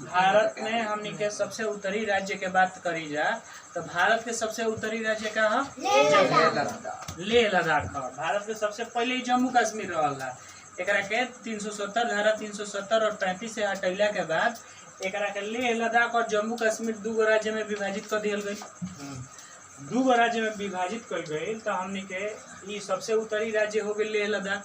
भारत में हमनी के सबसे उत्तरी राज्य के बात करी जा तो भारत के सबसे उत्तरी राज्य का है लेह लद्दाख। भारत के सबसे पहले जम्मू कश्मीर रहला। एकरा के 370 धारा 370 और 35 से हटैला के बाद एकरा के लेह लद्दाख और जम्मू कश्मीर दू राज्य में विभाजित कर दिया गई। दू राज्य में विभाजित कर गई तो हमनी के ये सबसे उत्तरी राज्य हो गई लेह लद्दाख।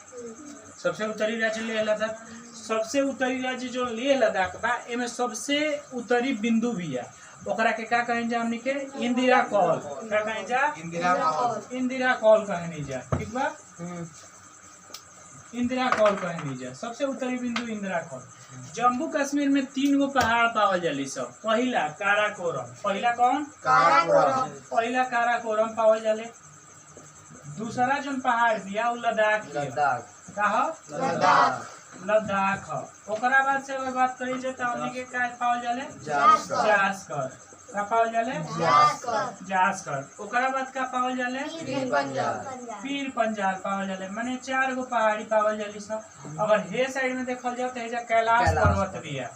सबसे उत्तरी राज्य लेह लद्दाख। सबसे उत्तरी राज्य जो लेह लद्दाख बा एमे सबसे उत्तरी बिंदु भी है ओकरा के का कहें जा हमनी के इंदिरा कॉल। का कहें जा इंदिरा कॉल कहनी जा। ठीक बा इंदिरा कॉल कहनी जा। सबसे उत्तरी बिंदु इंदिरा कॉल। जम्मू कश्मीर में 3 गो पहाड़ पावल जाली सब। पहला काराकोरम। पहला कौन? पहला काराकोरम पावल जाले। दूसरा जो पहाड़ दिया वो लद्दाख लद्दाख। ओकरा बाद से अगर बात करी जाए तो हमनी के का पावल जाले जास्कर। का पावल जाले जास्कर। ओकरा बाद का पावल जाले पीर पंजाल पावल जाले। माने 4 गो पहाड़ी पावल जाली सब। अगर हे साइड में देखल जाए तो एजा कैलाश पर्वत भी है।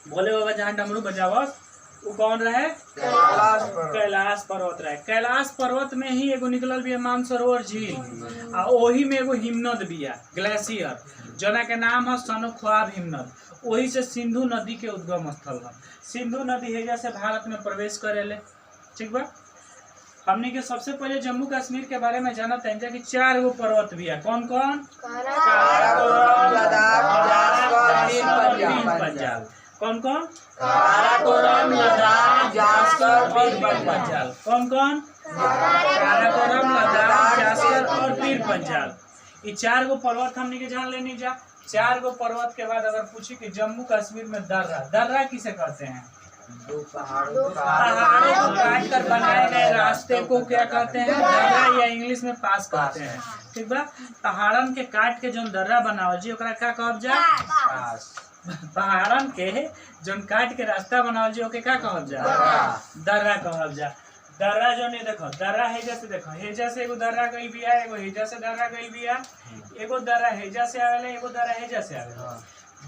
बोले बाबा जहाँ डमरू बजावस वो कौन रहे? कैलाश पर्वत रहे। कैलाश पर्वत में ही एगो निकलल भी है मानसरोवर झील आ ओही में एगो हिमनद भी है ग्लेशियर जना के नाम है सनख्वाब हिमनद। वही से सिंधु नदी के उद्गम स्थल है। सिंधु नदी हेजा से भारत में प्रवेश करेले। ठीक बा। हमनी के सबसे पहले जम्मू कश्मीर के बारे में जानत हैं कि 4 गो पर्वत भी है। कौन कौन? काराकोरम लद्दाख पंजाल। कौन कौन? काराकोरम लद्दाख जास्कर पीर पंजाल। कौन कौन? काराकोरम लद्दाख जास्कर और पीर पंजाल। ये 4 गो पर्वत हमनी के जान लेनी जा। 4 गो पर्वत के बाद अगर पूछी कि जम्मू कश्मीर में दर्रा किसे कहते हैं? पहाड़ों को काट कर बनाए गए रास्ते को क्या कहते हैं? दर्रा या इंग्लिश में पास कहते हैं। ठीक बा। पहाड़न के काट के जो दर्रा बनावल जी ओकरा का कहब जा? पहाड़न के जो काट के रास्ता बनावल जी ओके का कहब जा? दर्रा कहब जा। दर्रा जो नहीं देखो दर्रा हेजा से देखो हेजा से एगो दर्रा गई भी है एगो हेजा से दर्रा गई भी है। एगो दर्रा हेजा से आवेला एगो दर्रा हेजा से आवेला।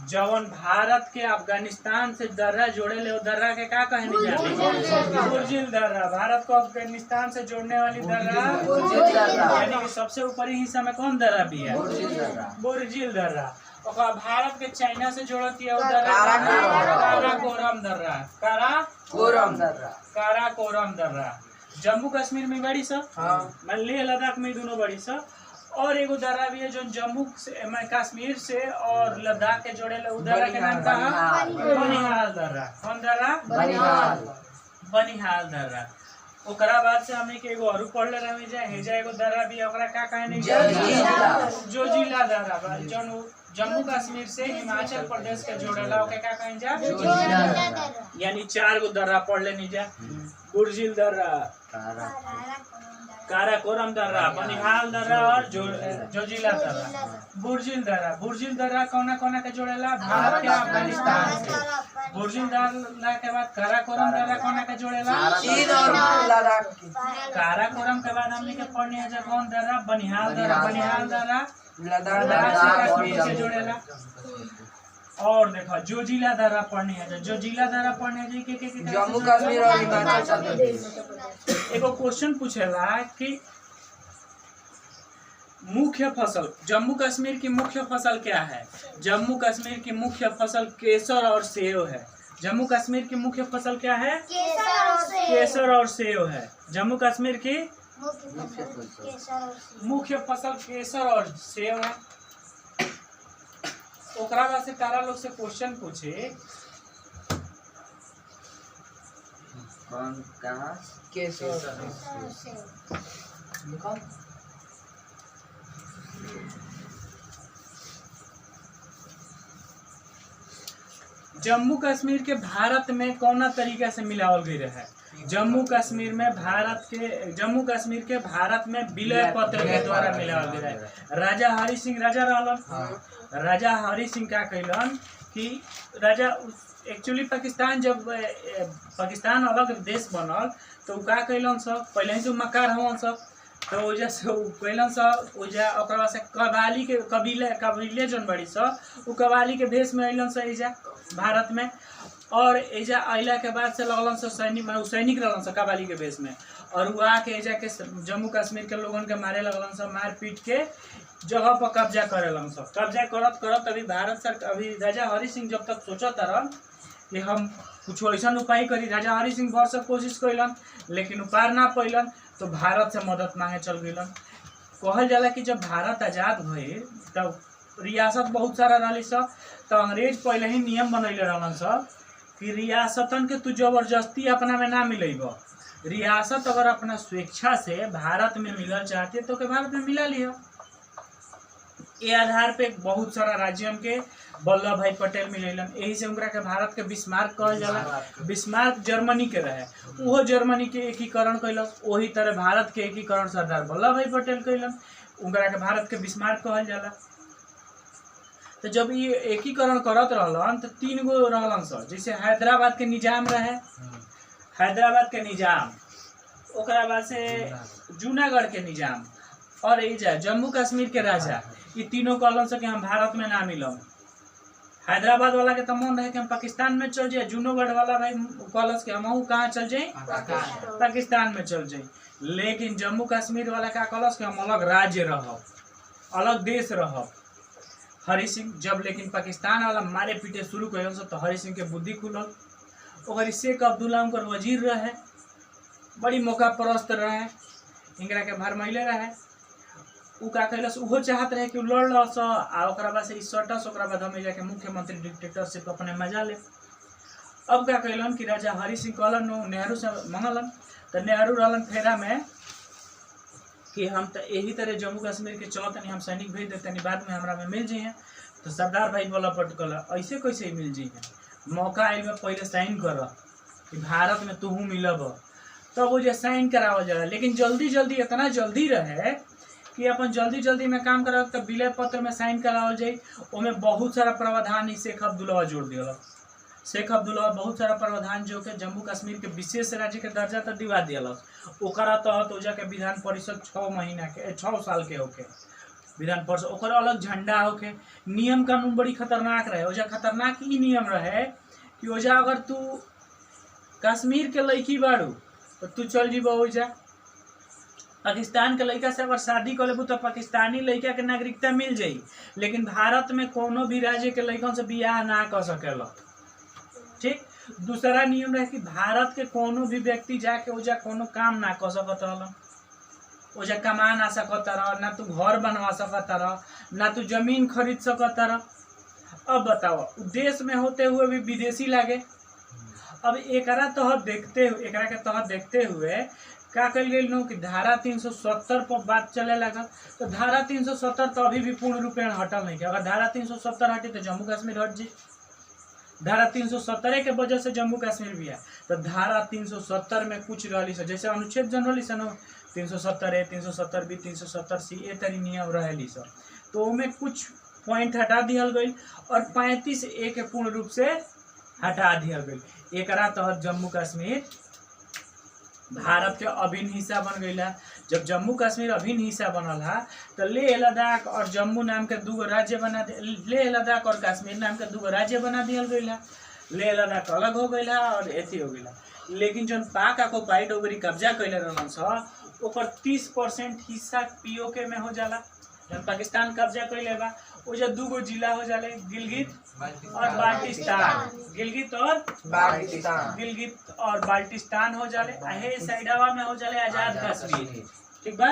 जवन भारत के अफगानिस्तान से दर्रा जोड़े ले वो दर्रा के का कहनी जाती है? बुर्जिल दर्रा। भारत को अफगानिस्तान से जोड़ने वाली दर्रा यानी कि सबसे ऊपरी हिस्सा में कौन दर्रा भी है? बुर्जिल दर्रा। और भारत के चाइना से जोड़ती है वो दर्रा काराकोरम दर्रा। काराकोरम दर्रा। जम्मू कश्मीर में बड़ी सब लेह लद्दाख में दोनों बड़ी सब। और एगो दर्रा भी है जो जम्मू से कश्मीर से और लद्दाख के जोड़े ले दर्रा के नाम का बनिहाल दर्रा। कौन दर्रा? बनिहाल दर्रा। ओकरा बाद से हमें के एगो और पढ़ ले रहे जाए हेजा एगो दर्रा भी ओकरा का कहने जोजिला दर्रा बा जो जम्मू कश्मीर से हिमाचल प्रदेश के जोड़ेला ओके का कहन जा? यानी 4 गो दर्रा पढ़ लेनी जा। बुर्जिल दर्रा, काराकोरम दर्रा, बनिहाल दर्रा और जोजिला दर्रा। बुर्जिल दर्रा। बुर्जिल दर्रा कौना कौना के जोड़ेला? भारत के अफगानिस्तान से। बुर्जिल दर्रा के बाद काराकोरम दर्रा कौना के जोड़ेला? चीन और लद्दाख। काराकोरम के बाद हमने के पढ़नी है कौन दर्रा? बनिहाल दर्रा। बनिहाल दर्रा लद्दाख से कश्मीर से जोड़ेला। और देखो जोजिला दर्रा पढ़नी है। जोजिला दर्रा पढ़नी है के जम्मू कश्मीर और हिमाचल प्रदेश। एगो क्वेश्चन पूछेला कि मुख्य फसल जम्मू कश्मीर की मुख्य फसल क्या है? जम्मू कश्मीर की मुख्य फसल केसर और सेव है। जम्मू कश्मीर की मुख्य फसल क्या है? केसर और सेव है। जम्मू कश्मीर की मुख्य फसल केसर और सेव है। ओकरा बाद से तारा लोग से क्वेश्चन पूछे कौन कहाँ केसर जम्मू कश्मीर के भारत में कौना तरीका से मिलावल गई रहे? जम्मू कश्मीर के भारत में विलय पत्र के द्वारा मिलावल गई रहे। राजा हरि सिंह राजा रहलन। राजा हरि सिंह का कहलन कि राजा एक्चुअली पाकिस्तान जब पाकिस्तान अलग देश बनल तो का कहलन सब पहले ही तो मकार हवन सब तो वजह से कैलन सा ओजा ओकरा बाद से कबीले जौन बड़ी सा उ कबाली के भेष में अइलन सा एजा भारत में। और एजा अइला के बाद से लगलन सा सैनिक रहलन सा कबाली के भेष में, और वो आके एजा के जम्मू कश्मीर के लोगन के मारे लगलन सा, मार पीट के जगह पर कब्जा करे लगन सा। कब्जा करत करत अभी राजा हरि सिंह जब तक सोचत रहन कि हम कुछ ऐसा उपाय करी, राजा हरि सिंह भरसक कोशिश कैलन लेकिन उपार ना पैलन, तो भारत से मदद मांगे चल गइलन। कहल जाला कि जब भारत आजाद भइल तब रियासत बहुत सारा रही सब, तो अंग्रेज पहले ही नियम बनैले रहलन सब कि रियासतन के तू जबरदस्ती अपना में ना मिलेब, रियासत अगर अपना स्वेच्छा से भारत में मिलल चाहते तो के भारत में मिला लिया। ये आधार पे बहुत सारा राज्यों के वल्लभ भाई पटेल मिलेलन, यही से उनका के भारत के बिस्मार्क कहल जाला। बिस्मार्क जर्मनी के रहे, वो जर्मनी के एकीकरण कैलक, वही तरह भारत के एकीकरण सरदार वल्लभ भाई पटेल कैलन, उनका के भारत के बिस्मार्क कहल जाला। तो जब ये एकीकरण करत रहलन तो 3 गो रहलन सर, जैसे हैदराबाद के निजाम रहे, हैदराबाद के निजाम, ओकरा बाद से जूनागढ़ के निजाम, और एजा जम्मू कश्मीर के राजा, ये तीनों कहलन से कि हम भारत में ना मिलब। हैदराबाद वाला के तो मन रहे कि हम पाकिस्तान में चल जाए, जूनागढ़ वाला भाई कहलस कि हम कहाँ चल जाए, पाकिस्तान में चल जाए। लेकिन जम्मू कश्मीर वाला का कहलस कि हम अलग राज्य रहब, अलग देश रहब। हरि सिंह जब लेकिन पाकिस्तान वाला मारे पीटे शुरू कैलन तो हरि सिंह के बुद्धि खुलल। और शेख अब्दुल्ला उनकर वजीर रहे, बड़ी मौका परस्त रहे, इंगरा के भरमैले रहे। उ का कैलस, उहो चाहत रहे कि लड़लस आ ओकरा बाद से सटस, ओकरा बाद हम जाके मुख्यमंत्री डिक्टेटरशिप अपने मजा ले। अब का कैलन कि राजा हरि सिंह कहलन नेहरू से मंगलन, तो नेहरू रहलन फेरा में कि हम तो यही तरह जम्मू कश्मीर के चलतनी, हम सैनिक भेज देते, बाद में हमरा में मिल जाइए। तो सरदार भाई बोला पटकल ऐसे कैसे ही मिल जाइए, मौका आयल में पहले साइन कर कि भारत में तू मिलब, तब वो जो साइन करावल जाला। लेकिन जल्दी जल्दी इतना जल्दी रहे कि अपन जल्दी जल्दी में काम करा, तब विलय पत्र में साइन करावल जाए, उसमें बहुत सारा प्रावधान शेख अब्दुल्ला जोड़ दिया। शेख अब्दुल्ला बहुत सारा प्रावधान जो के जम्मू कश्मीर के विशेष राज्य के दर्जा तक दिवा दिलस। ओकरा तहत ओजा के विधान परिषद 6 साल के होके विधान परिषद, ओकर अलग झंडा होके, नियम कानून बड़ी खतरनाक रहे। ओजा खतरनाक ई नियम रहे कि ओजा अगर तू कश्मीर के लड़की बाड़ू तो तू चल जीबो ओजा, पाकिस्तान के लड़का से अगर शादी कर लेबू तो पाकिस्तानी लड़का के नागरिकता मिल जाई, लेकिन भारत में कोनो भी राज्य के लड़कन से बियाह ना कर सकेला। ठीक। दूसरा नियम रहे कि भारत के कोनो भी व्यक्ति जाके ओजा कोनो काम ना कर सकत रहल, ओजा कमा ना सकत रह, ना तू घर बनवा सकत रह, ना तू जमीन खरीद सकत रह। अब बताओ देश में होते हुए भी विदेशी लागे। अब एकरा के तहत देखते हुए का कल गई नो कि धारा 370 पर बात चले लगा। तो धारा 370 तो अभी भी पूर्ण रूपेण हटल नहीं। अगर धारा 370 हटी तो जम्मू कश्मीर हट जी। धारा 370 के वजह से जम्मू कश्मीर भी है। तो धारा 370 में कुछ रही से, जैसे अनुच्छेद जन रही सन 370A, 370B, 370C ए तरी नियम रही सर, तो उनमें कुछ पॉइंट हटा दिया गई और 35A के पूर्ण रूप से हटा दिया गई। एक तहत जम्मू कश्मीर भारत के अभिन्न हिस्सा बन गई। जब जम्मू कश्मीर अभिन्न हिस्सा बनल है तो लेह लद्दाख और जम्मू नाम के 2 राज्य बना लेह लद्दाख और कश्मीर नाम के 2 राज्य बना दिया गई है। लेह लद्दाख अलग हो गई और एथी हो गई। लेकिन जो पाक ऑक्युपाइड ओकरी कब्जा कैले रहन स ओकर 30% हिस्सा पीओके में हो जाला। जब पाकिस्तान कब्जा कैले बा ओजा 2 जिला हो जाले, गिलगित और बाल्टिस्तान। गिलगित और बाल्टिस्तान हो जाले। हे साइडवा में हो जाले आजाद कश्मीर। ठीक बा,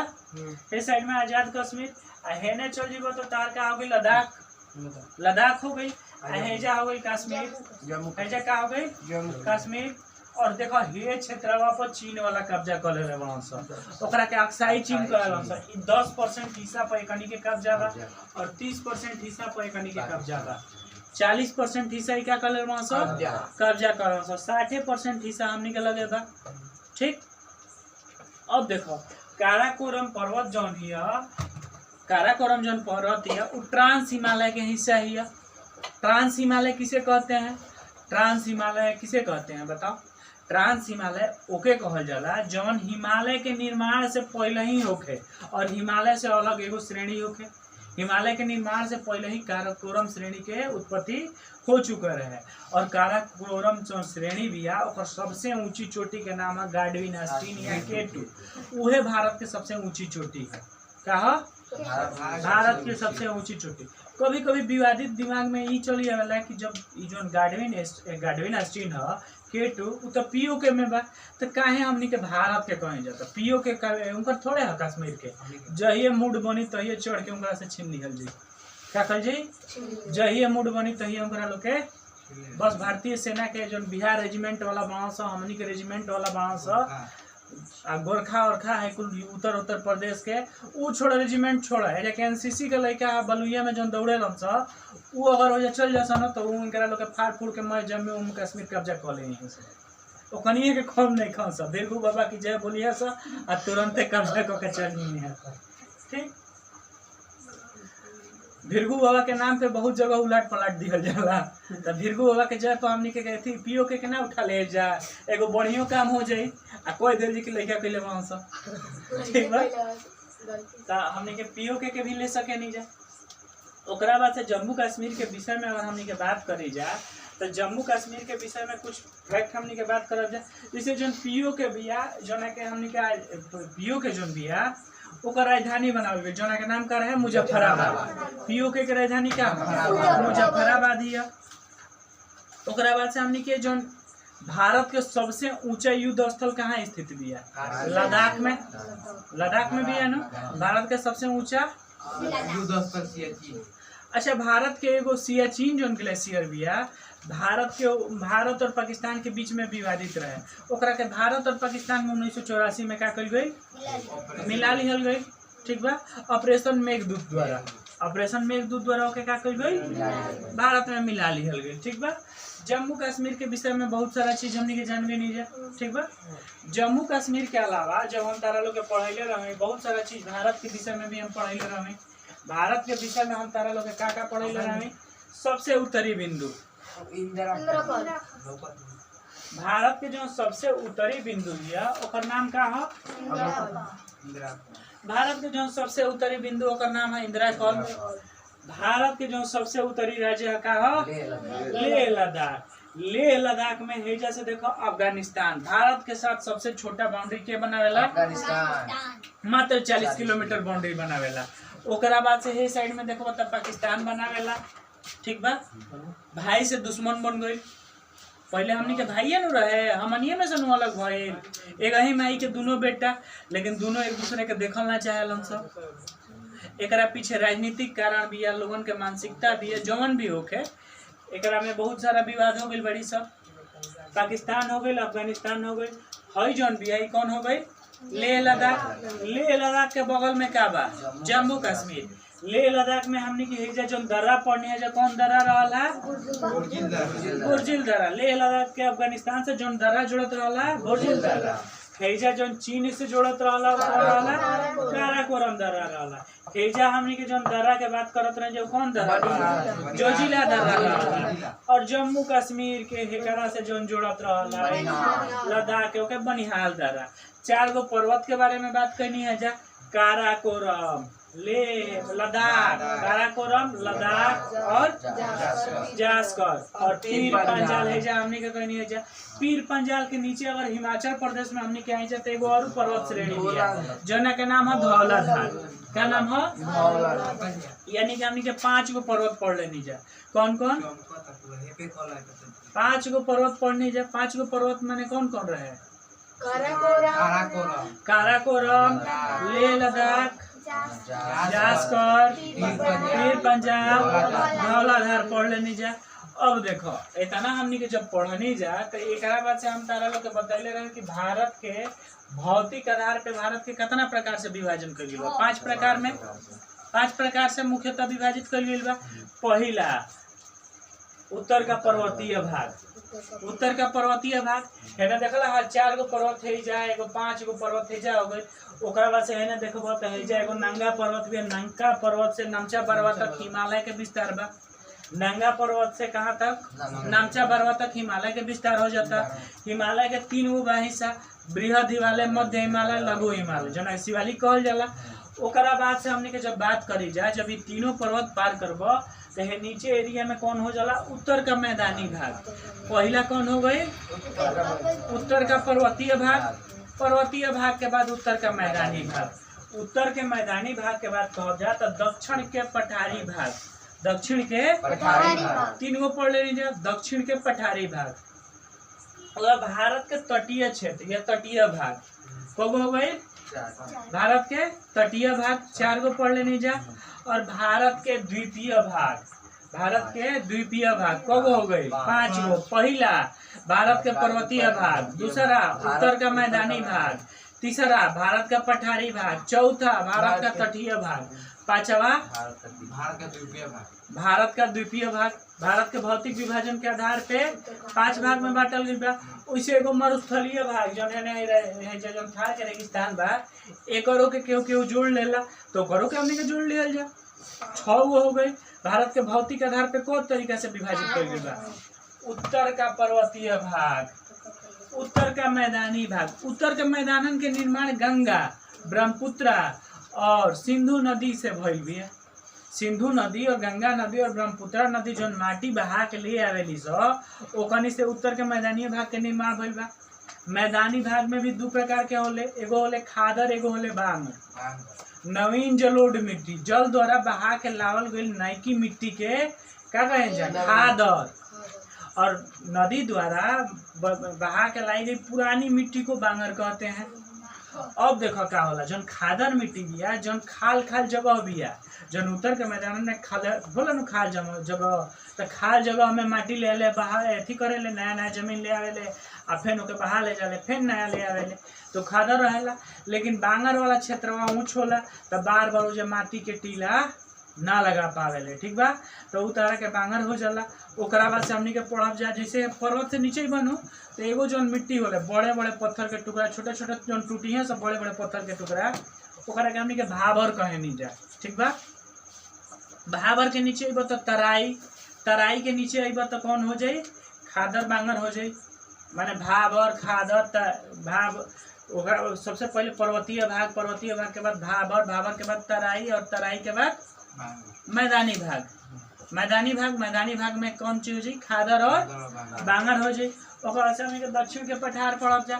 हे साइड में आजाद कश्मीर। हेने चल जीबो तो तार का हो गई लद्दाख हो गई। हेजा हो गई कश्मीर, हेजा का हो गई कश्मीर। और देखो ये क्षेत्रवा पर चीन वाला कब्जा कर ले रहन स, ओकरा के अक्साई चीन कहलन स। 10% हिस्सा पर एकनी के कब्जा बा और 30% हिस्सा पर एकनी के कब्जा बा। 40% हिस्सा क्या कर ले रहन स, कब्जा करन स। 60% हिस्सा हमनी के लगे बा। ठीक। अब देखो काराकोरम पर्वत जौन हिया, काराकोरम जौन पर्वत हिया उ ट्रांस हिमालय के हिस्सा हिया। ट्रांस हिमालय किसे कहते हैं? ट्रांस हिमालय किसे कहते हैं बताओ? ट्रांस हिमालय ओके कहल जाला जौन हिमालय के निर्माण से पहले ही होखे और हिमालय से अलग एगो श्रेणी होखे। हिमालय के निर्माण से पहले ही काराकोरम श्रेणी के उत्पत्ति हो चुका रहे और काराकोरम जो श्रेणी भी है और सबसे ऊंची चोटी के नाम है गाडविन आस्टीन या K2। उहे भारत के सबसे ऊंची चोटी है। कहा भारत की सबसे ऊंची चोटी। कभी कभी विवादित दिमाग में ये चली आवेला कि जब जो गाडविन आस्टीन है K2 उ तो POK में बा तो काहे हमनी के भारत के कहे जाता। POK का उनकर थोड़े है कश्मीर के। जहिए मूड बनी तहिए चढ़ के उनका से छीन लिहल जी। क्या कल जी जहिए मूड बनी तहिए उनका लोग के बस भारतीय सेना के जो बिहार रेजिमेंट वाला बांस हमनी के रेजिमेंट वाला बांस आ गोरखा औरखा है कुल उत्तर प्रदेश के उ छोड़ा रेजिमेंट छोड़ा है जैसे NCC के लड़का बलुइया में जो दौड़े लन सा उ अगर हो चल जा सन तो उनकरा लोग के फाड़ फूड़ के मैं जम्मू कश्मीर कब्जा कर ले यहीं से ओ कनिए के कम नहीं खान सा बिरगू बाबा की जय बोलिए सा आ तुरंत कब्जा करके चल नहीं है। ठीक भीरगू बाबा के नाम पे बहुत जगह उलट पलट दिया जाला तो भीरगू बाबा के जय पर हमनी के गए थी POK के ना उठा ले जा एगो बढ़ियो काम हो जाई आ कोई दिल जी के लइका कइले वहां से। ठीक बा ता हमनी के POK के भी ले सके नहीं जा। ओकरा बाद से जम्मू कश्मीर के विषय में अगर हमनी के बात करी जा तो जम्मू कश्मीर के विषय में कुछ फैक्ट हमनी के बात करब जा। जैसे जो POK बिया जोना के हमनी के POK जोन बिया ओकर राजधानी बनावल गई जोना के नाम का रहे मुजफ्फराबाद। POK के राजधानी क्या मुजफ्फराबाद ही है। ओकरा बाद से हमनी के जो भारत के सबसे ऊंचा युद्ध स्थल कहाँ स्थित भी है लद्दाख में भी है ना भारत के सबसे ऊंचा युद्ध स्थल सियाचिन। अच्छा भारत के एगो सियाचिन जो ग्लेशियर भी है भारत और पाकिस्तान के बीच में विवादित रहे ओकरा के भारत और पाकिस्तान में 1984 में क्या कल गई मिला लिहल गई। ठीक बा ऑपरेशन मेघदूत द्वारा ओके क्या कल गई भारत में मिला लिहल गई। ठीक बा जम्मू कश्मीर के विषय में बहुत सारा चीज हमने के जानवे नहीं है। ठीक बा जम्मू कश्मीर के अलावा जब हम तारा लोग के पढ़ैले रहे बहुत सारा चीज भारत के विषय में भी हम पढ़ैले रहे। भारत के विषय में हम तारा लोग का पढ़ैले रहे सबसे उत्तरी बिंदु भारत के जो सबसे उत्तरी बिंदु है ओकर नाम का है भारत के जो सबसे उत्तरी बिंदु ओकर नाम है इंदिरा कॉल। भारत के जो सबसे उत्तरी राज्य का है लेह लद्दाख में हेजा से देखो अफगानिस्तान भारत के साथ सबसे छोटा बाउंड्री के बनावेला अफगानिस्तान मात्र 40 किलोमीटर बाउंड्री बनावेला। ओकरा बाद से हे साइड में देखो तब पाकिस्तान बनावेला। ठीक बा भाई से दुश्मन बन गई पहले हमनी के भाइये न रहे हमनिए में से अलग भइल एक ही माई के दोनों बेटा लेकिन दोनों एक दूसरे के देखल ना चाहेलन सब। एकरा पीछे राजनीतिक कारण भी है लोगन के मानसिकता भी है जौन भी होके एकरा में बहुत सारा विवाद हो गई बड़ी सब पाकिस्तान हो गई अफगानिस्तान हो गई हई जौन भी है कौन हो गई लेह लद्दाख के बगल में क्या बा जम्मू कश्मीर। लेह लद्दाख में हमने की हेजा जो दर्रा पड़नी है जो कौन दर्रा रहा गुर्जिल दर्रा। लेह लद्दाख के अफगानिस्तान से जो दर्रा जुड़त रहा गुर्जिल दर्रा। हेजा जो चीन से जुड़त रहा काराकोरम दर्रा रहा। हेजा हमने के जो दर्रा के बात करत रहे जो कौन दर्रा जोजिला दर्रा रहा। और जम्मू कश्मीर के हेकरा से जो जुड़त रहा लद्दाख के ओके बनिहाल दर्रा। 4 गो पर्वत के बारे में बात करनी है जा काराकोरम लेह लद्दाख काराकोरम लद्दाख और जास्कर और पीर पंजाल है जा हमने के कहनी है जा। पीर पंजाल के नीचे अगर हिमाचल प्रदेश में हमने के आई जाते एगो और पर्वत श्रेणी है जना के नाम है धौलाधार। क्या नाम है यानी कि हमने के 5 गो पर्वत पढ़ लेनी जा कौन 5 गो पर्वत पढ़नी जा। 5 गो पर्वत माने कौन कौन रहे काराकोरम लेह लद्दाख जास्कर पीर पंजाल धौलाधार पढ़ लेनी जा। अब देखो इतना हमनी के जब पढ़नी जा तो एक बात से हम तारा लोग के बतैले रहे कि भारत के भौतिक आधार पे भारत के कितना प्रकार से विभाजन कर गया 5 प्रकार में 5 प्रकार से मुख्यतः विभाजित कर गया। पहला उत्तर का पर्वतीय भाग है ना देखला हर 4 गो पर्वत है जा एगो 5 गो पर्वत है जा हो गई। ओकरा बाद से है ना देखो है जा एगो नंगा पर्वत भी नंगा पर्वत से नमचा पर्वत तक हिमालय के विस्तार बा। नंगा पर्वत से कहाँ तक? नामचा बरवा तक हिमालय के विस्तार हो जाता। हिमालय के 3 गो बा हिस्सा, बृहद हिमालय, मध्य हिमालय, लघु हिमालय, जना शिवालिक कहल जाला। ओकरा बाद से हमने के जब बात करी जाए, जब ये तीनों पर्वत पार करबो तो ये नीचे एरिया में कौन हो जाला? उत्तर का मैदानी भाग। पहला कौन हो गई? उत्तर का पर्वतीय भाग, पर्वतीय भाग के बाद उत्तर का मैदानी भाग, उत्तर के मैदानी भाग के बाद कहा जाए तो दक्षिण के पठारी भाग, दक्षिण के पठारी भाग। 3 गो पढ़ लीजिए, दक्षिण के पठारी भाग। और भारत के तटीय क्षेत्र या तटीय भाग कब हो गए? भारत के तटीय भाग 4 गो पढ़ लेनी जा। और भारत के द्वीपीय भाग, भारत के द्वीपीय भाग कब हो गए? 5 गो। पहला भारत के पर्वतीय भाग, दूसरा उत्तर का मैदानी भाग, तीसरा भारत का पठारी भाग, चौथा भारत का तटीय भाग, पांचवा भारत का द्वीपीय भाग। भारत का द्वीपीय भाग। भारत के भौतिक विभाजन के आधार पे 5 भाग में बांटल गई बा। वैसे एगो मरुस्थलीय भाग जौन थार के रेगिस्तान बा, एकरो के केहू जोड़ लेला तो ओकरो के हमनी के जोड़ लियल जा, 6 गो हो गई। भारत के भौतिक आधार पे कौन तरीका से विभाजित कर गई बा? उत्तर का पर्वतीय भाग, उत्तर का मैदानी भाग। उत्तर के मैदानन के निर्माण गंगा, ब्रह्मपुत्र और सिंधु नदी से भइल बिया। सिंधु नदी और गंगा नदी और ब्रह्मपुत्र नदी जौन माटी बहा के ले आवेली सो ओकनी से उत्तर के मैदानी भाग के निर्माण भइल बा। मैदानी भाग में भी 2 प्रकार के होले, एगो होले खादर, एगो होले बांगर। नवीन जलोढ़ मिट्टी, जल द्वारा बहा के लावल गई नयकी मिट्टी के क्या कहे जा? खादर। और नदी द्वारा बहा के लाई गई पुरानी मिट्टी को बांगर कहते हैं। अब देखो क्या होला, जौन खादर मिट्टी बिया, जौन खाल खाल जगह बिया, जौन उत्तर के मैदान में खाल बोला न खाल जगह, तो खाल जगह में माटी ले ले बहा अथी करे ले, नया नया जमीन ले आवे ले, आ फिर ओके बहा ले जाले, फिर नया ले आवे ले, तो खादर रहेला। लेकिन बांगर वाला क्षेत्र ऊँच होला तो बार बार जो माटी के टीला ना लगा पावेले, ठीक बा, तो उ तरह के बांगर हो जाला। ओकरा बाद से हमनी के पढ़ब जा, जैसे पर्वत से नीचे ही बनू तो एगो जौन मिट्टी होले, बड़े बड़े पत्थर के टुकड़ा, छोटे छोटे जौन टूटी है सब बड़े बड़े पत्थर के टुकड़ा, ओकरा के हमनी के भाबर कहे नी जा, ठीक बा। भाबर के नीचे अइबा तो तराई, तराई के नीचे अइबा तो कौन हो जाई? खादर बांगर हो जाई। माने भाबर, खादर, भाब, ओकरा सबसे पहले पर्वतीय भाग, पर्वतीय भाग के बाद भाबर, भाबर के बाद तराई, और तराई के बाद मैदानी भाग। मैदानी भाग, मैदानी भाग में कौन चीज हो जाई? खादर और बांगर हो जाई। ओकरा से हमनी के दक्षिण के पठार पढ़ब जा,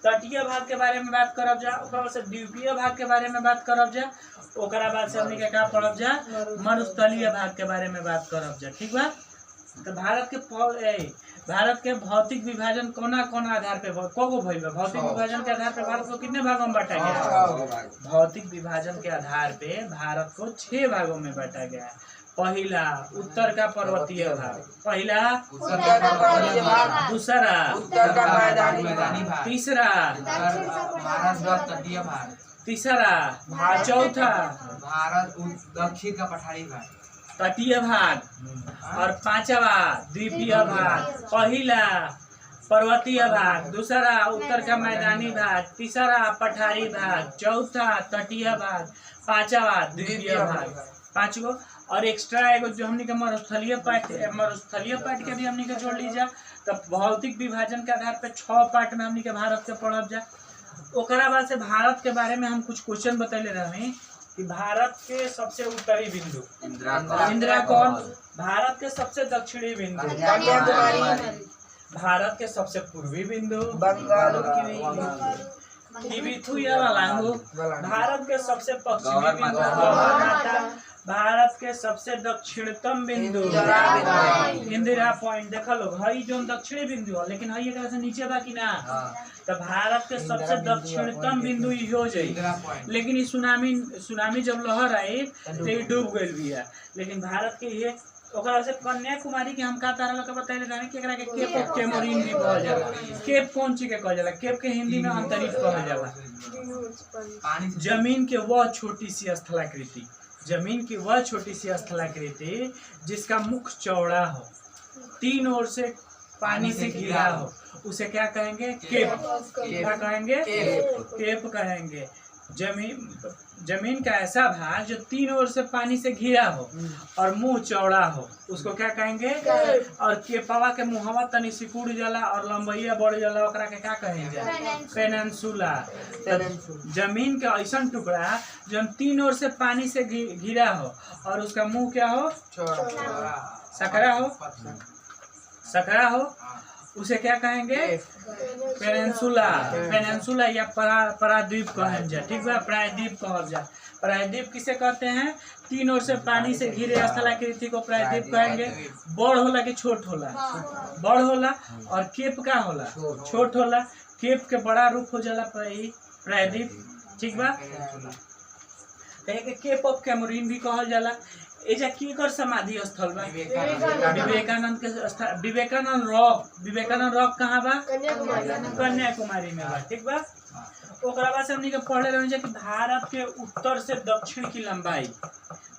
तटीय भाग के बारे में बात करब जा, ओकरा से द्वीपीय भाग के बारे में बात करब जा, ओकरा बाद से हमनी के का पढ़ब जा? मरुस्थलीय भाग के बारे में बात करब जा, ठीक बा। तो भारत के भौतिक विभाजन कोना कोना आधार पे कगो भइल बा? भौतिक विभाजन के आधार पे भारत को कितने भागों में बांटा गया है? भौतिक विभाजन के आधार पे भारत को 6 भागों में बांटा गया है। पहला उत्तर का पर्वतीय भाग, पहला उत्तर का पर्वतीय भाग, दूसरा उत्तर का मैदानी भाग, तीसरा भारत का तटीय भाग, तीसरा चौथा भारत दक्षिण का पठारी भाग, तटीय भाग, और 5वां द्वीपीय भाग। पहला पर्वतीय भाग, दूसरा उत्तर का मैदानी भाग, तीसरा पठारी भाग, चौथा तटीय भाग, 5वां द्वीपीय भाग। 5 गो। और एक्स्ट्रा एगो जो हमनी के मरुस्थलीय पार्ट के भी हमनी के जोड़ लीजा, तो भौतिक विभाजन के आधार पे 6 पार्ट में हमनी के भारत के पढ़ब जा। ओकरा बाद से भारत के बारे में हम कुछ क्वेश्चन बतैले रही कि भारत के सबसे उत्तरी बिंदु इंदिरा कौन, भारत के सबसे दक्षिणी बिंदु भारत के सबसे पूर्वी बिंदु भारत के सबसे पश्चिमी बिंदु, भारत के सबसे दक्षिणतम बिंदु इंदिरा पॉइंट। देखा लोग हई जो दक्षिणी बिंदु है, लेकिन हई एकरा से नीचे बाकी ना, तो भारत के सबसे दक्षिणतम बिंदु ई हो जाई। लेकिन ये सुनामी जब लहर आई तो ये डूब गई भी है। लेकिन भारत के ये ओकरा से कन्याकुमारी के हम का तारा लोग बताइले रहने कि एकरा के केप ऑफ कैमोरिन भी कहल जाला। केप कौन चीज के कहल जाला? केप के हिंदी में अंतरिक्ष कहल जाला। जमीन के वह छोटी सी स्थलाकृति, जमीन की वह छोटी सी स्थलाकृति जिसका मुख चौड़ा हो, 3 ओर से पानी से घिरा हो, उसे क्या कहेंगे? केप। क्या कहेंगे? केप कहेंगे। जमीन का ऐसा भाग जो तीन ओर से पानी से घिरा हो और मुंह चौड़ा हो उसको क्या कहेंगे। और केपवा के मुहवा तनी सिकुड़ जाला और लंबैया बढ़ जाला ओकरा के क्या कहेंगे, पेनिनसुला। जमीन का ऐसा टुकड़ा जो तीन ओर से पानी से घिरा हो और उसका मुंह क्या हो, सकरा हो, उसे क्या कहेंगे, पेनिनसुला। पेनिनसुला या प्रायद्वीप कहल जाए, ठीक बा, प्रायद्वीप कहल जाए। प्रायद्वीप किसे कहते हैं, तीन ओर से पानी से घिरे स्थलाकृति को प्रायद्वीप कहेंगे। बड़ होला कि छोट होला, बड़ होला। और केप का होला, छोट होला। केप के बड़ा रूप हो जाला प्रायद्वीप, ठीक बा। केप ऑफ कैमरून भी कहल जाला। एजा केकर समाधि स्थल बा, विवेकानंद के स्थान। विवेकानंद रॉक कहाँ बा, कन्याकुमारी में बा, ठीक बा। ओकरा बाद से हमनी के पढ़े रहे कि भारत के उत्तर से दक्षिण की लंबाई,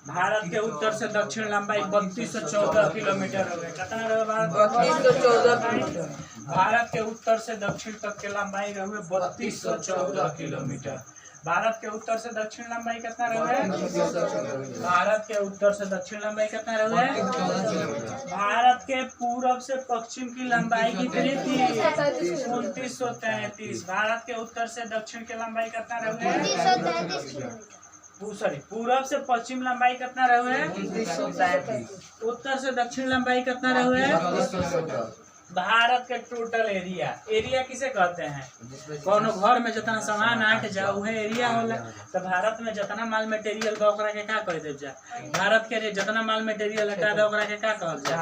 भारत के उत्तर से दक्षिण लंबाई 3214 किलोमीटर हो गए। कितना रहे भारत, 3214। भारत के उत्तर से दक्षिण तक के लंबाई रहे 3214 किलोमीटर। भारत के उत्तर से दक्षिण लंबाई कितना रहे, भारत के उत्तर से दक्षिण लंबाई कितना रहे, भारत के पूरब से पश्चिम की लंबाई कितनी थी, 2933। भारत के उत्तर से दक्षिण की लंबाई कितना रहे, सॉरी, पूरब से पश्चिम लंबाई कितना रहे, उत्तर से दक्षिण लंबाई कितना रहे। भारत के टोटल एरिया किसे कहते हैं, कोनो घर में जितना सामान आके जाओ है एरिया होला। तो भारत में जितना माल मटेरियल बा ओकरा के का कह दे जा, भारत के जितना माल मटेरियल हटा दे ओकरा के का कहल जा,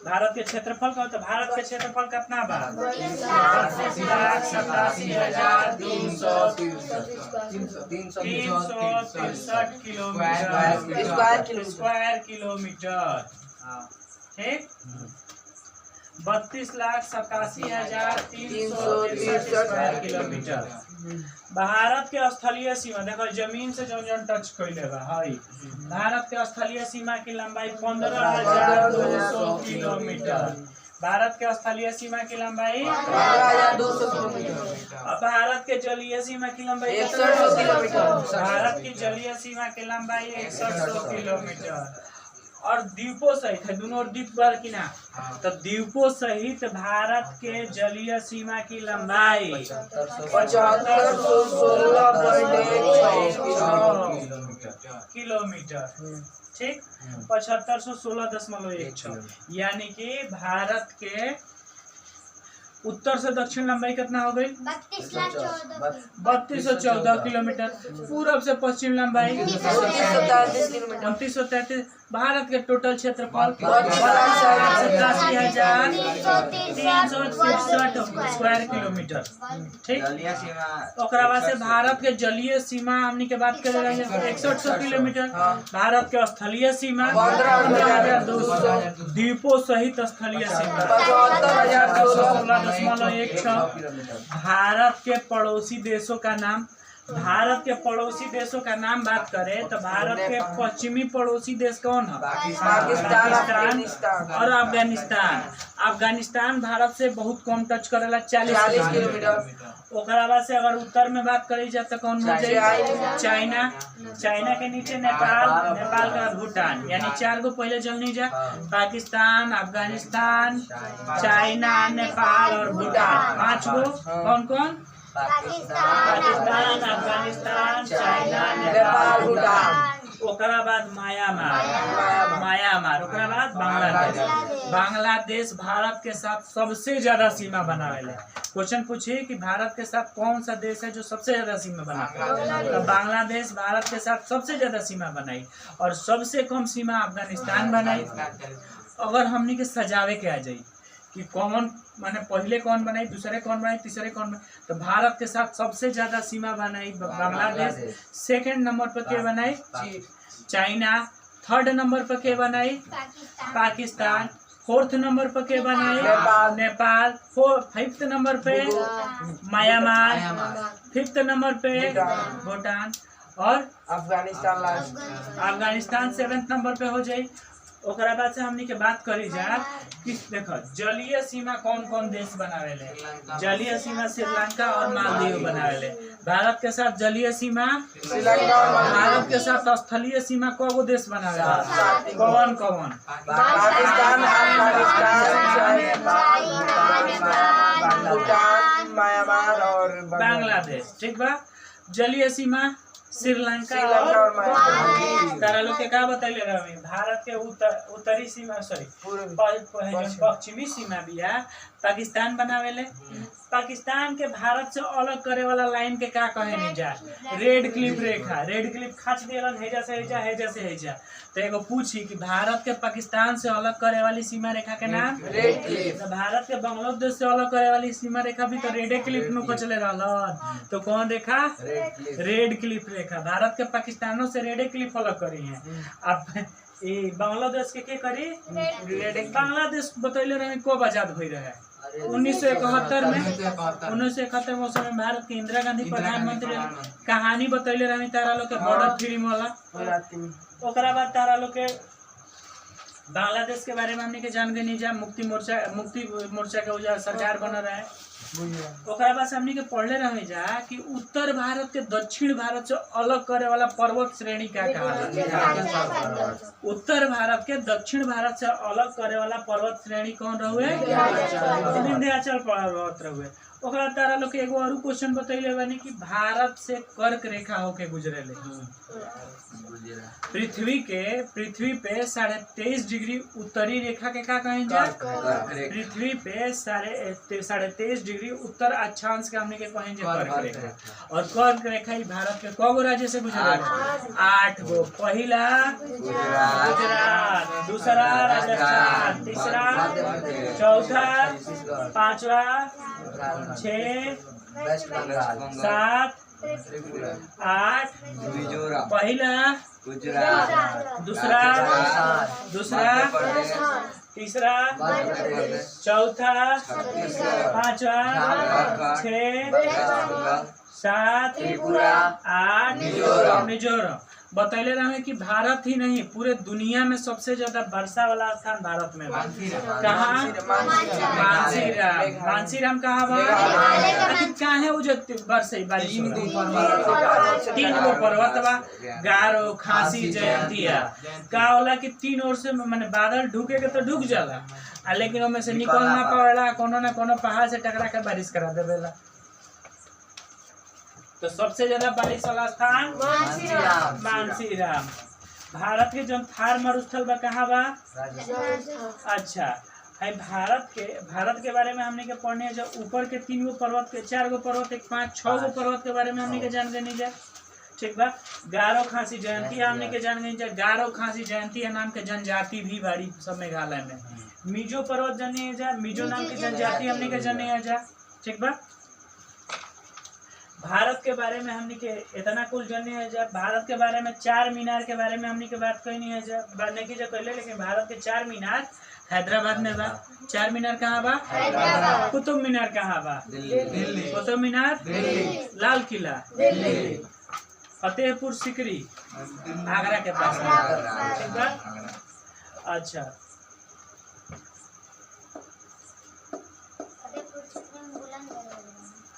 भारत के क्षेत्रफल का। तो भारत के क्षेत्रफल कितना बा, 32,87,363 किलोमीटर, स्क्वायर किलोमीटर, ठीक। 32,87,363 स्क्वायर किलोमीटर। भारत के स्थलीय सीमा देखो, जमीन से जौन टच कैले बा हई, भारत के स्थलीय सीमा की लंबाई 15,200 किलोमीटर। भारत के स्थलीय सीमा की लंबाई 15,200 किलोमीटर। अब भारत के जलीय सीमा की लंबाई 6100 किलोमीटर। भारत की जलीय सीमा की लंबाई 6100 किलोमीटर। और द्वीपों सहित है, दोनों द्वीप पर कि ना, तो द्वीपों सहित भारत के जलीय सीमा की लंबाई 7516 किलोमीटर, ठीक, 7516.16। यानी कि भारत के उत्तर से दक्षिण लंबाई कितना हो गई, 3214 किलोमीटर। पूरब से पश्चिम लंबाई 2933। भारत के टोटल क्षेत्रफल 87,363 स्क्वायर किलोमीटर, ठीक। ओकरा बाद से भारत के जलीय सीमा हमनी के बात कर रहे हैं 6100 किलोमीटर। भारत के स्थलीय सीमा 15,200। द्वीपों सहित स्थलीय सीमा 16.16। भारत के पड़ोसी देशों का नाम, भारत के पड़ोसी देशों का नाम बात करें तो भारत के पश्चिमी पड़ोसी देश कौन है, पाकिस्तान और अफगानिस्तान। अफगानिस्तान भारत से बहुत कम टच करेला, 40 किलोमीटर। ओकरा बाद से अगर उत्तर में बात करी जाए तो कौन हो जाए, चाइना। चाइना के नीचे नेपाल, नेपाल का भूटान, यानी 4 गो पहले जल्दी जा, पाकिस्तान, अफगानिस्तान, चाइना, नेपाल और भूटान। 5 गो कौन कौन, पाकिस्तान, अफगानिस्तान, चाइना, नेपाल, भूटान। ओकरा बाद म्यांमार, ओकरा बाद बांग्लादेश। बांग्लादेश भारत के साथ सबसे ज्यादा सीमा बनावेला। क्वेश्चन पूछे कि भारत के साथ कौन सा देश है जो सबसे ज्यादा सीमा बनाता है, तो बांग्लादेश भारत के साथ सबसे ज्यादा सीमा बनाई और सबसे कम सीमा अफगानिस्तान बनाई। अगर हमनी के सजावे के आ जाई कि कौन माने पहले कौन बनाई, दूसरे कौन बनाई, तीसरे कौन बनाई, तो भारत के साथ सबसे ज्यादा सीमा बनाई बांग्लादेश। सेकंड नंबर पर के बनाई चाइना। थर्ड नंबर पर के बनाई पाकिस्तान। फोर्थ नंबर पर के बनाई नेपाल। फिफ्थ नंबर पे म्यांमार। फिफ्थ नंबर पे भूटान और अफगानिस्तान 7th नंबर पे हो जाए। ओकरा बाद से हमनी के बात करी जा कि देखो जलीय सीमा कौन कौन देश बनावेले। जलीय सीमा श्रीलंका और मालदीव बनावेले। भारत के साथ जलीय सीमा श्रीलंका और भारत के साथ स्थलीय सीमा कौगो देश बनावेले। कौन कौन? पाकिस्तान, अफगानिस्तान, भूटान, म्यांमार और बांग्लादेश। ठीक बा। जलीय सीमा श्रीलंका और और तारा लोग के का बतैले रहे भारत के उत्तरी सीमा सॉरी पश्चिमी सीमा भी है पाकिस्तान बनावेले। पाकिस्तान के भारत से अलग करे वाला लाइन के का कहे नहीं जा रेड क्लिफ रेखा। रेड क्लिफ खाच दियलन हेजा से हेजा हेजा से हेजा। तो एगो पूछी कि भारत के पाकिस्तान से अलग करे वाली सीमा रेखा के नाम रेड क्लिफ। तो भारत के बांग्लादेश से अलग करे वाली सीमा रेखा भी तो रेड क्लिफ नु को चले रहलन। तो कौन रेखा? रेड क्लिफ रेखा। भारत के पाकिस्तानों से रेड क्लिफ अलग करी है। अब ये बांग्लादेश के करी बांग्लादेश बतैले रहे कब आजाद हुई रहे 1971 में। 1971 में उस समय भारत के इंदिरा गांधी प्रधानमंत्री कहानी बतैले रहे तारा लोग के बॉर्डर फिल्म वाला। ओकरा बाद तारा लोग के बांग्लादेश के बारे में हमने के जान गए नहीं जा मुक्ति मोर्चा के उजा सरकार बन रहा है। ओकरा बाद हमने के पढ़ले रहे जा कि उत्तर भारत के दक्षिण भारत से अलग करे वाला पर्वत श्रेणी का कहा। उत्तर भारत के दक्षिण भारत से अलग करे वाला पर्वत श्रेणी कौन रहुए? विंध्याचल पर्वत रहुए। ओकरा तारा लोग के एगो और क्वेश्चन बतैले बानी कि भारत से कर्क रेखा होके गुजरेले। पृथ्वी पे 23.5 डिग्री उत्तरी रेखा के का कहें जा? पृथ्वी पे 23.5 डिग्री उत्तर अक्षांश के हमने के कहें जा कर्क रेखा। और कर्क रेखा ही भारत के कौगो राज्य से गुजरेले? 8 गो। पहला गुजरात, दूसरा राजस्थान, तीसरा, चौथा, पांचवा, 6, 7, 8। पहला दूसरा तीसरा चौथा पांचवा 6, 7, 8 मिजोरम। बतैले रहे कि भारत ही नहीं पूरे दुनिया में सबसे ज्यादा वर्षा वाला स्थान भारत में कहाँ? मानसीराम कहाँ बा? कहाँ है बरसे बारिश? 3 गो पर्वत बा गारो खांसी जयंतिया। का होला कि 3 ओर से माने बादल ढुके के तो ढुक जाला लेकिन ओमे से निकल ना पावेला। कोनो ना कोनो पहाड़ से टकरा के बारिश करा देवेला। तो सबसे ज्यादा बारिश वाला स्थान मानसीराम। भारत के जो थार मरुस्थल बा कहाँ बा? अच्छा है भारत के बारे में हमने के पढ़ने जो ऊपर के 3 गो पर्वत के 4 गो पर्वत 5 6 गो पर्वत के बारे में हमने के जान गए जा। ठीक बा। गारो खांसी जयंती हमने के जान गए जा। गारो खांसी जयंती नाम के जनजाति भी बाड़ी सब मेघालय में। मिजो पर्वत जाने जा। मिजो नाम की जनजाति हमने के जाने जा। ठीक बा। भारत के बारे में हमने के इतना कुल जाने है जब भारत के बारे में 4 मीनार के बारे में हमने के बात कही नहीं है जब बनने की जो कहले। लेकिन भारत के 4 मीनार हैदराबाद में बा। 4 मीनार कहाँ बा? कुतुब मीनार कहाँ बा? दिल्ली। कुतुब मीनार दिल्ली। लाल किला दिल्ली। फतेहपुर सिकरी आगरा के पास। ठीक बा। अच्छा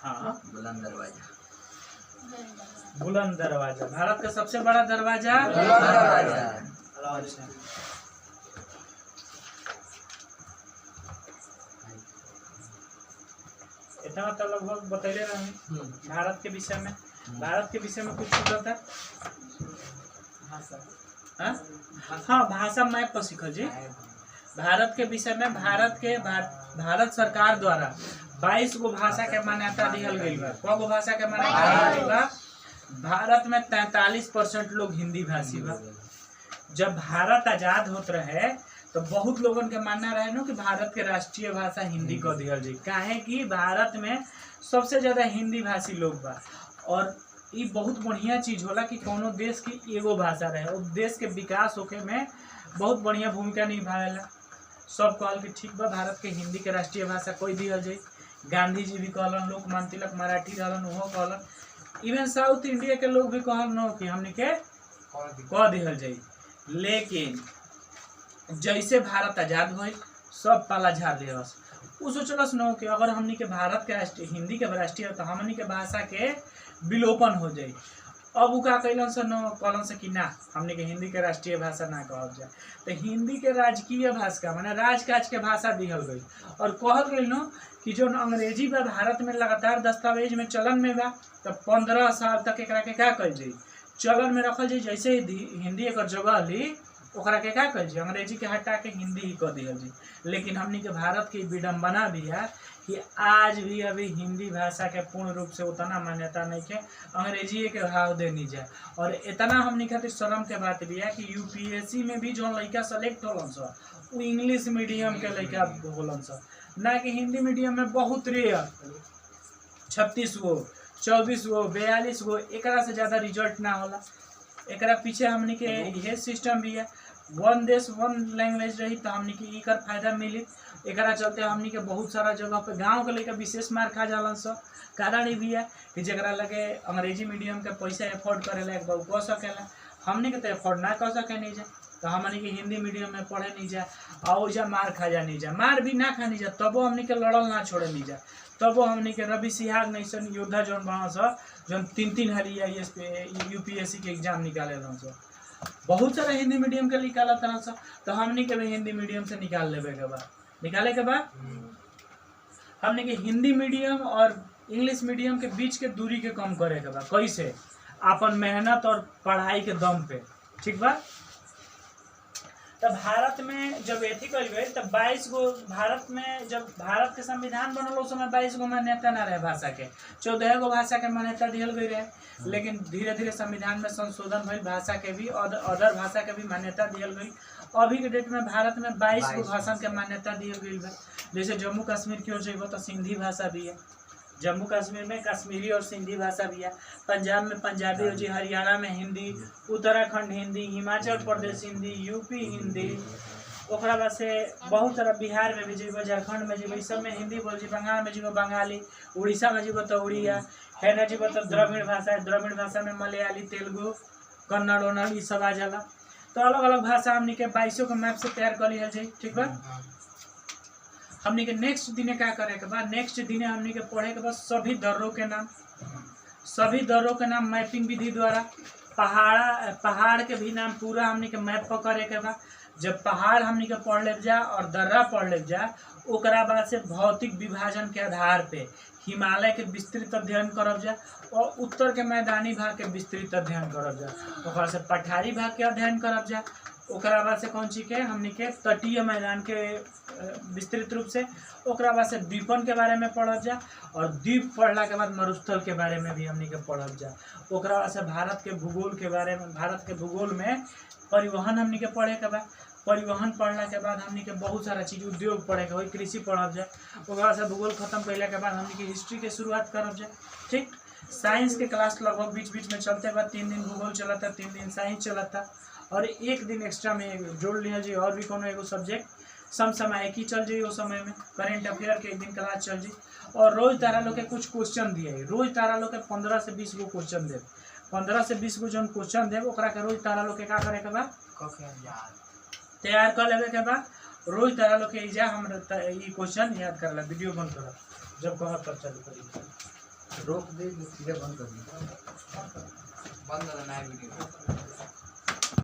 हाँ बुलंद दरवाजा भारत का सबसे बड़ा दरवाजा। अच्छा इतना तो लगभग बतैले रहे भारत के विषय में। भारत के विषय में कुछ पूछा था? हाँ भाषा मैप पर सीखल जी। भारत के विषय में भारत सरकार द्वारा 22 गो भाषा के मान्यता दिहल गई बा। कौ गो भाषा के मान्यता दिहल बा? भारत में 43% लोग हिंदी भाषी बा। जब भारत आजाद होत रहे तो बहुत लोगन के मानना रहे न कि भारत के राष्ट्रीय भाषा हिंदी को दिहल जाए। काहे कि भारत में सबसे ज्यादा हिंदी भाषी लोग बा। और ये बहुत बढ़िया चीज होला कि कोनो देश की एगो भाषा रहे और देश के विकास होके में बहुत बढ़िया भूमिका निभावेला। सब कहल कि ठीक बा भारत के हिंदी के राष्ट्रीय भाषा कोई दिहल जाए। गांधी जी भी कहलन, लोकमान्य तिलक मराठी रहलन उहो कहलन। इवन साउथ इंडिया के लोग भी कहल न कि हमने के कह दिहल जाए। लेकिन जैसे भारत आजाद भइल सब पाला झाड़ दिलस। उ सोचलस न कि अगर हमनी के भारत के राष्ट्रीय हिंदी के राष्ट्रीय तो हमनी के भाषा के विलोपन हो जाई। अब उ का कैलन से न कहलन से कि ना हमनी के हिंदी के राष्ट्रीय भाषा ना कहल जाए, तो हिंदी के राजकीय भाषा माने राजकाज के भाषा दिहल गई और कहल गई न कि जो अंग्रेजी बा भारत में लगातार दस्तावेज में चलन में बा, तो 15 साल तक एकरा के का कइल जाई चलन में रखल जाई। जैसे ही हिंदी एक जगह ली ओकरा के का कइल जाई अंग्रेजी के हटा के हिंदी ही कह दिहल जाई। लेकिन हमनी के भारत की विडम्बना भी है कि आज भी अभी हिंदी भाषा के पूर्ण रूप से उतना मान्यता नहीं है, अंग्रेजी के भाव देनी जाए। और इतना हमनी खातिर शर्म के बात भी है कि यूपीएससी में भी जो लड़का सेलेक्ट होलन स वो इंग्लिश मीडियम के लड़का होलन स, ना कि हिंदी मीडियम में बहुत रेयर 36 गो 24 गो 42 गो एकरा से ज़्यादा रिजल्ट ना होला। एकरा पीछे हमनी के यह सिस्टम भी है, वन देश वन लैंग्वेज रही तो हमनी के एकर फायदा मिली। एकरा चलते हमनी के बहुत सारा जगह पे गांव के लेकर विशेष मार खा जालन स। कारण ये भी है कि जरा लगे अंग्रेजी मीडियम के पैसा एफोर्ड करे लायक बा कह सकेला, हमनी के तो एफोर्ड ना कर सके नहीं जा, तो हमनी के हिंदी मीडियम में पढ़े नहीं जा और जा मार खा जा नहीं जा, मार भी ना खा नहीं जा तबो हमनी के लड़ल ना छोड़े नहीं जा। तबो हमनी के रवि सिहाग नैसन योद्धा जौन बना स जौन 3-3 हाली यूपीएससी के एग्जाम निकाले रहन स, बहुत सारा हिंदी मीडियम के निकाला तरह से, तो हमनी के भी हिंदी मीडियम से निकाल लेवे के बाद निकाले के बाद हमने के हिंदी मीडियम और इंग्लिश मीडियम के बीच के दूरी के कम करे के बा। कैसे? अपन मेहनत और पढ़ाई के दम पे, ठीक बा। तब भारत में जब एथी कल गई तब 22 गो भारत में जब भारत के संविधान बनल उस समय 22 गो मान्यता ना रहे भाषा के, 14 गो भाषा के मान्यता दिहल गई रहे। लेकिन धीरे धीरे संविधान में संशोधन भइल, भाषा के भी अदर भाषा के भी मान्यता दिहल गई। अभी के डेट में भारत में 22 गो भाषा के मान्यता दिहल गई बा। जैसे जम्मू कश्मीर की ओर जइबो तो सिंधी भाषा भी है, जम्मू कश्मीर में कश्मीरी और सिंधी भाषा भी है, पंजाब में पंजाबी हो जी, हरियाणा में हिंदी, उत्तराखंड हिंदी, हिमाचल प्रदेश हिंदी, यूपी हिंदी, ओकरा बाद से बहुत सारा बिहार में भी जीवो, झारखंड में जीवो, सब में हिंदी बोल जी, बंगाल में जीवो बंगाली, उड़ीसा में जीवो तो उड़िया है ना, जीवो तो द्रविड़ भाषा है, द्रविड़ भाषा में मलयाली, तेलुगु, कन्नड़ ओन्नड़ ये सब आ जाला। तो अलग अलग भाषा हमनी के 22 को मैप से तैयार कर लिया जाए, ठीक बा। हमनी के नेक्स्ट दिने क्या करे के बाद, नेक्स्ट दिने हमनी के पढ़े के बाद सभी दर्रों के नाम, सभी दर्रों के नाम मैपिंग विधि द्वारा, पहाड़ के भी नाम पूरा हमनी के मैप पर करे के बाद। जब पहाड़ हमनी के पढ़ ले जा और दर्रा पढ़ ले जा, ओकरा बाद से भौतिक विभाजन के आधार पे हिमालय के विस्तृत अध्ययन करब जा और उत्तर के मैदानी भाग के विस्तृत अध्ययन करब जा, ओकरा से पठारी भाग के अध्ययन करब जा, ओकरा बाद से कौन चीज के हमनी के तटीय मैदान के विस्तृत रूप से, ओकरा बाद से द्वीपन के बारे में पढ़ब जा और द्वीप पढ़ला के बाद मरुस्थल के बारे में भी हमनी के पढ़ब जा। ओकरा बाद से भारत के भूगोल के बारे में, भारत के भूगोल में परिवहन हमनी के पढ़े के बाद, परिवहन पढ़ला के बाद हमनी के बहुत सारा चीज उद्योग पढ़े के, कृषि पढ़ब जा। ओकरा से भूगोल खत्म कैला के बाद हमनी के हिस्ट्री के शुरुआत करब जा, ठीक। साइंस के क्लास लगभग बीच बीच में चलते बाद 3 दिन भूगोल चलता, 3 दिन साइंस चलता और 1 दिन एक्स्ट्रा में जोड़ लिया जी और भी कोनो एगो सब्जेक्ट समसामयिक ही चल जाई। उस समय में करेंट अफेयर के 1 दिन क्लास चल जाई और रोज तारा लोग के कुछ क्वेश्चन दिए, रोज तारा लोग के 15 से 20 गो क्वेश्चन दे, 15 से 20 गो जो क्वेश्चन दे ओकरा के रोज तारा लोग के का करे के बा, तैयार कर लेवे के बाद रोज तारा लोग के जा हम ई क्वेश्चन याद कर ला। वीडियो बंद कर जब कह तब चालू करी, रोक दे, सीधे बंद कर दी, बंद करना है वीडियो।